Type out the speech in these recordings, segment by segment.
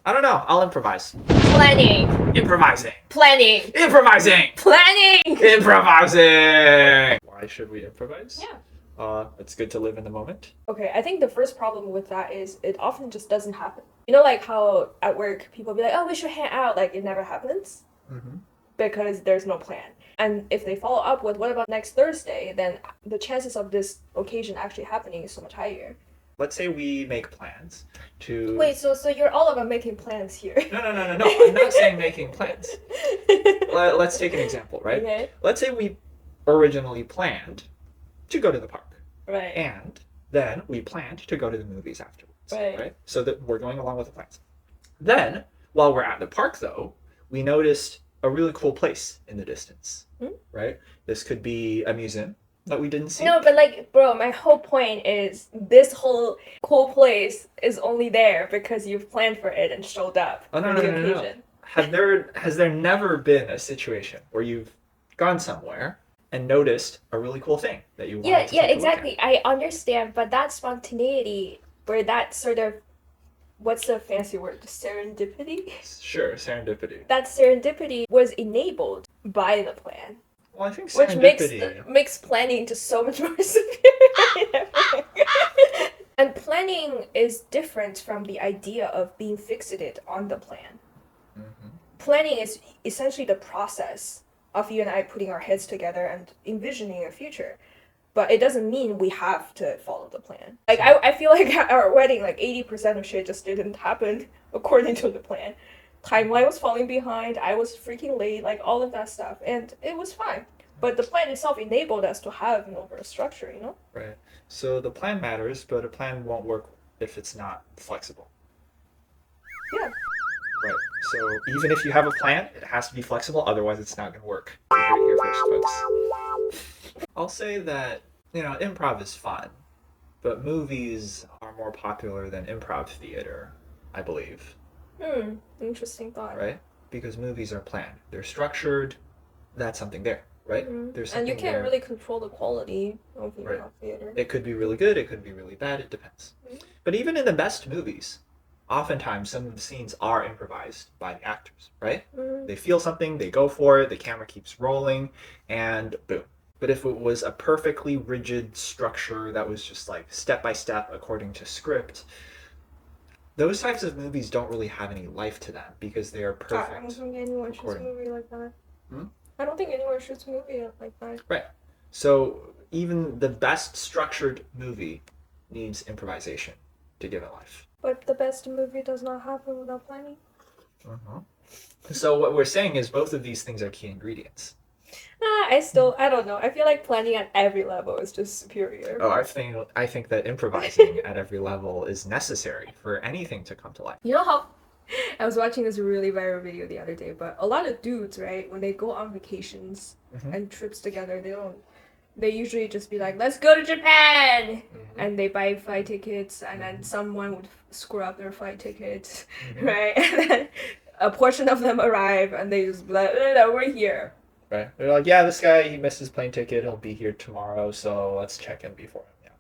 I don't know. I'll improvise. Planning. Improvising. Planning. Improvising. Planning. Improvising. Why should we improvise? Yeah. It's good to live in the moment. Okay, I think the first problem with that is it often just doesn't happen. You know, like how at work people be like, oh, we should hang out. Like, it never happens because there's no plan. And if they follow up with, what about next Thursday, then the chances of this occasion actually happening is so much higher. Let's say we make plans to... Wait, so you're all about making plans here. No. I'm not saying making plans. Let's take an example, right? Okay. Let's say we originally planned to go to the park. Right. And then we planned to go to the movies afterwards. Right? So that we're going along with the plans. Then, while we're at the park, though, we noticed a really cool place in the distance. Right? This could be a museum that we didn't see. No, but like, bro, my whole point is this whole cool place is only there because you've planned for it and showed up Oh, no, for the no, occasion. Has there never been a situation where you've gone somewhere and noticed a really cool thing that you wanted to take a look exactly. at? I understand, but that spontaneity, where that sort of, what's the fancy word? Serendipity? Sure, serendipity. That serendipity was enabled by the plan. Well, I think Which serendipity... makes planning just so much more superior. And planning is different from the idea of being fixated on the plan. Planning is essentially the process of you and I putting our heads together and envisioning a future. But it doesn't mean we have to follow the plan. Like, I feel like at our wedding, like 80% of shit just didn't happen according to the plan. Timeline was falling behind, I was freaking late, like all of that stuff. And it was fine. But the plan itself enabled us to have an overall structure, you know? Right. So the plan matters, but a plan won't work if it's not flexible. Yeah. Right. So even if you have a plan, it has to be flexible, otherwise it's not going to work. You heard it here first, folks. I'll say that, improv is fun, but movies are more popular than improv theater, I believe. Interesting thought. Right? Because movies are planned. They're structured. That's something there, right? There's something and you can't there. really control the quality of the improv theater. It could be really good, it could be really bad, it depends. But even in the best movies, oftentimes some of the scenes are improvised by the actors, right? They feel something, they go for it, the camera keeps rolling, and boom. But if it was a perfectly rigid structure that was just like step by step according to script, those types of movies don't really have any life to them because they are perfect. I don't think anyone shoots a movie like that. I don't think anyone shoots a movie like that. Right. So even the best structured movie needs improvisation to give it life. But the best movie does not happen without planning. So what we're saying is both of these things are key ingredients. I don't know. I feel like planning at every level is just superior. Oh, I think that improvising at every level is necessary for anything to come to life. You know how I was watching this really viral video the other day, but a lot of dudes, right, when they go on vacations and trips together, they usually just be like, let's go to Japan! And they buy flight tickets, and then someone would screw up their flight tickets, right? And then a portion of them arrive, and they just be like, no, we're here. Right. They're like, yeah, this guy, he missed his plane ticket, he'll be here tomorrow, so let's check in before him.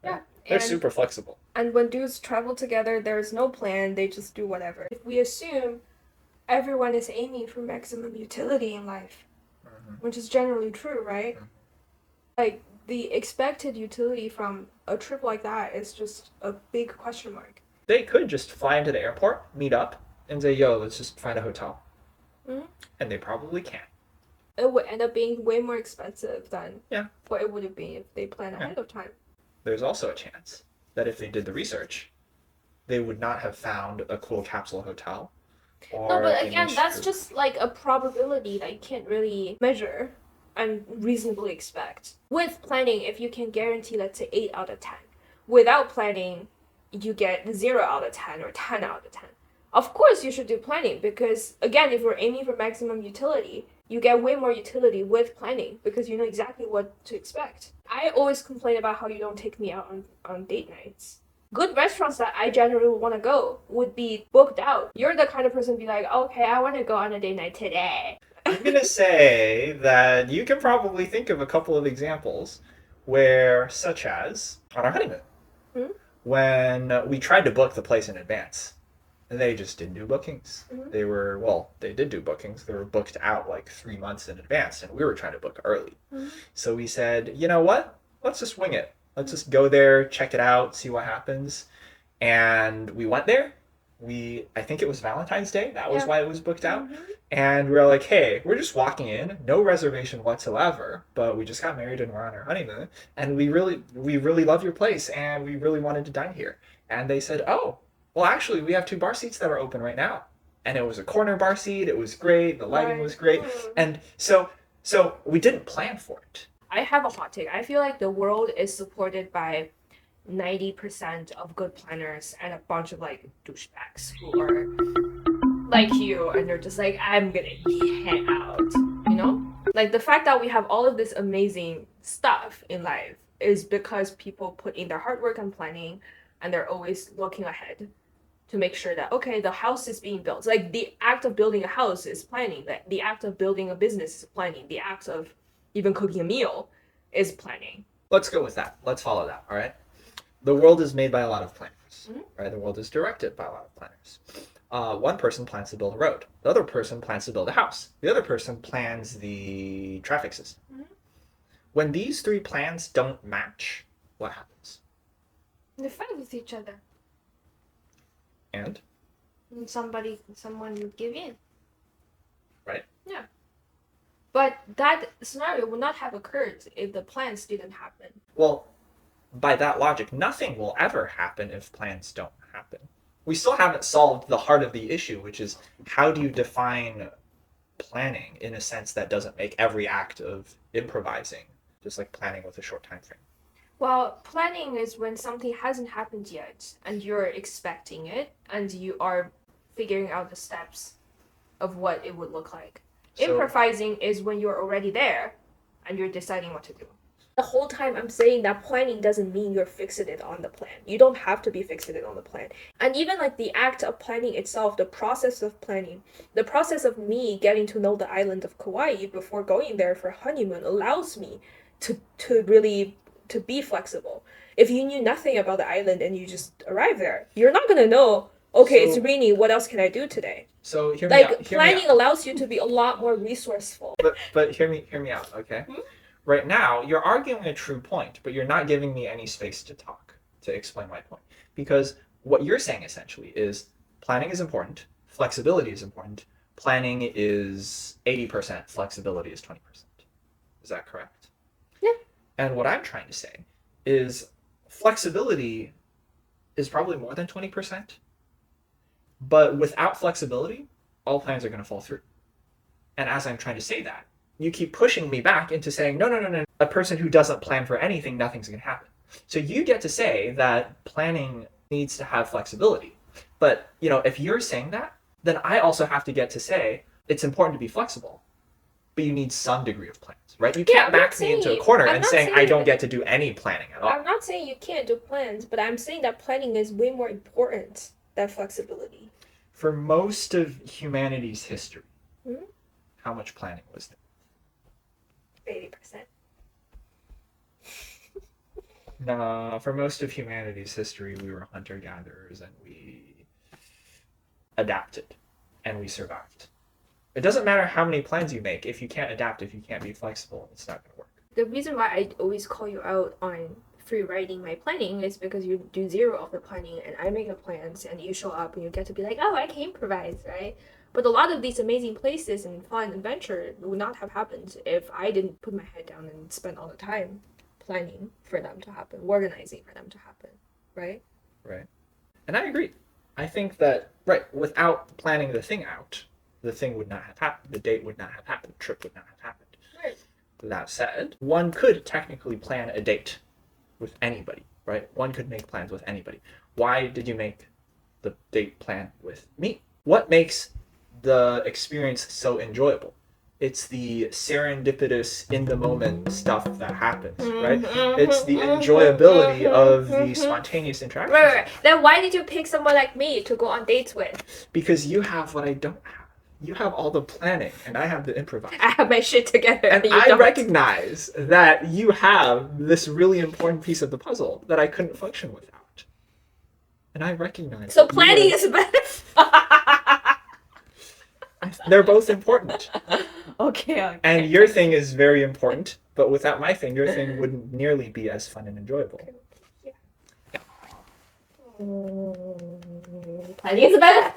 Yeah. They're super flexible. And when dudes travel together, there's no plan, they just do whatever. If we assume everyone is aiming for maximum utility in life, which is generally true, right? Like, the expected utility from a trip like that is just a big question mark. They could just fly into the airport, meet up, and say, yo, let's just find a hotel. And they probably can. It would end up being way more expensive than what it would have been if they planned ahead of time. There's also a chance that if they did the research, they would not have found a cool capsule hotel. No, but again, that's just like a probability that you can't really measure and reasonably expect. With planning, if you can guarantee, let's say, 8 out of 10. Without planning, you get 0 out of 10 or 10 out of 10. Of course, you should do planning because, again, if we're aiming for maximum utility, you get way more utility with planning because you know exactly what to expect. I always complain about how you don't take me out on date nights. Good restaurants that I generally want to go would be booked out. You're the kind of person to be like, okay, I want to go on a date night today. I'm going to say that you can probably think of a couple of examples where, such as on our honeymoon, when we tried to book the place in advance. they just didn't do bookings. They did do bookings. They were booked out like 3 months in advance, and we were trying to book early. So we said, you know what? Let's just wing it. Let's just go there, check it out, see what happens. And we went there. I think it was Valentine's Day. That was why it was booked out. And we were like, hey, we're just walking in, no reservation whatsoever, but we just got married and we're on our honeymoon. And we really love your place and we really wanted to dine here. And they said, oh, well, actually, we have 2 bar seats that are open right now. And it was a corner bar seat. It was great. The lighting was great. And so we didn't plan for it. I have a hot take. I feel like the world is supported by 90% of good planners and a bunch of like douchebags who are like you and they're just like, I'm gonna hang out, you know? Like the fact that we have all of this amazing stuff in life is because people put in their hard work and planning and they're always looking ahead to make sure that, okay, the house is being built. Like the act of building a house is planning, that the act of building a business is planning, the act of even cooking a meal is planning. Let's go with that. Let's follow that, all right? The world is made by a lot of planners, right? The world is directed by a lot of planners. One person plans to build a road. The other person plans to build a house. The other person plans the traffic system. When these 3 plans don't match, what happens? They fight with each other. And Someone would give in. Right? Yeah. But that scenario would not have occurred if the plans didn't happen. Well, by that logic, nothing will ever happen if plans don't happen. We still haven't solved the heart of the issue, which is how do you define planning in a sense that doesn't make every act of improvising, just like planning with a short time frame? Well, planning is when something hasn't happened yet and you're expecting it and you are figuring out the steps of what it would look like. So, improvising is when you're already there and you're deciding what to do. The whole time I'm saying that planning doesn't mean you're fixated on the plan. You don't have to be fixated on the plan. And even like the act of planning itself, the process of planning, the process of me getting to know the island of Kauai before going there for honeymoon allows me to be flexible. If you knew nothing about the island and you just arrive there, you're not gonna know, okay, it's rainy, what else can I do today? So hear me out. Planning allows you to be a lot more resourceful. But hear me out, okay? Right now, you're arguing a true point, but you're not giving me any space to talk, to explain my point. Because what you're saying essentially is planning is important, flexibility is important, planning is 80%, flexibility is 20%. Is that correct? Yeah. And what I'm trying to say is flexibility is probably more than 20%, but without flexibility, all plans are going to fall through. And as I'm trying to say that, you keep pushing me back into saying, no. A person who doesn't plan for anything, nothing's going to happen. So you get to say that planning needs to have flexibility. But, if you're saying that, then I also have to get to say it's important to be flexible, but you need some degree of plans, right? You can't back me into a corner and saying I don't get to do any planning at all. I'm not saying you can't do plans, but I'm saying that planning is way more important than flexibility. For most of humanity's history, how much planning was there? 80%. No, for most of humanity's history, we were hunter-gatherers and we adapted and we survived. It doesn't matter how many plans you make. If you can't adapt, if you can't be flexible, it's not going to work. The reason why I always call you out on free writing my planning is because you do zero of the planning and I make the plans and you show up and you get to be like, oh, I can improvise, right? But a lot of these amazing places and fun adventure would not have happened if I didn't put my head down and spend all the time planning for them to happen, organizing for them to happen, right? Right. And I agree. I think that, without planning the thing out, the thing would not have happened. The date would not have happened. The trip would not have happened. Right. That said, one could technically plan a date with anybody, right? One could make plans with anybody. Why did you make the date plan with me? What makes the experience so enjoyable? It's the serendipitous, in-the-moment stuff that happens, right? It's the enjoyability of the spontaneous interaction. Right. Then why did you pick someone like me to go on dates with? Because you have what I don't have. You have all the planning, and I have the improvising. I have my shit together. And I recognize that you have this really important piece of the puzzle that I couldn't function without. And I recognize so planning is better. They're both important. Okay. And your thing is very important, but without my thing, your thing wouldn't nearly be as fun and enjoyable. Planning is better.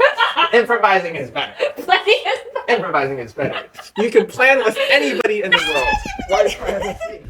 Improvising is better. Planning is better. Improvising is better. You can plan with anybody in the world. Why plan with me?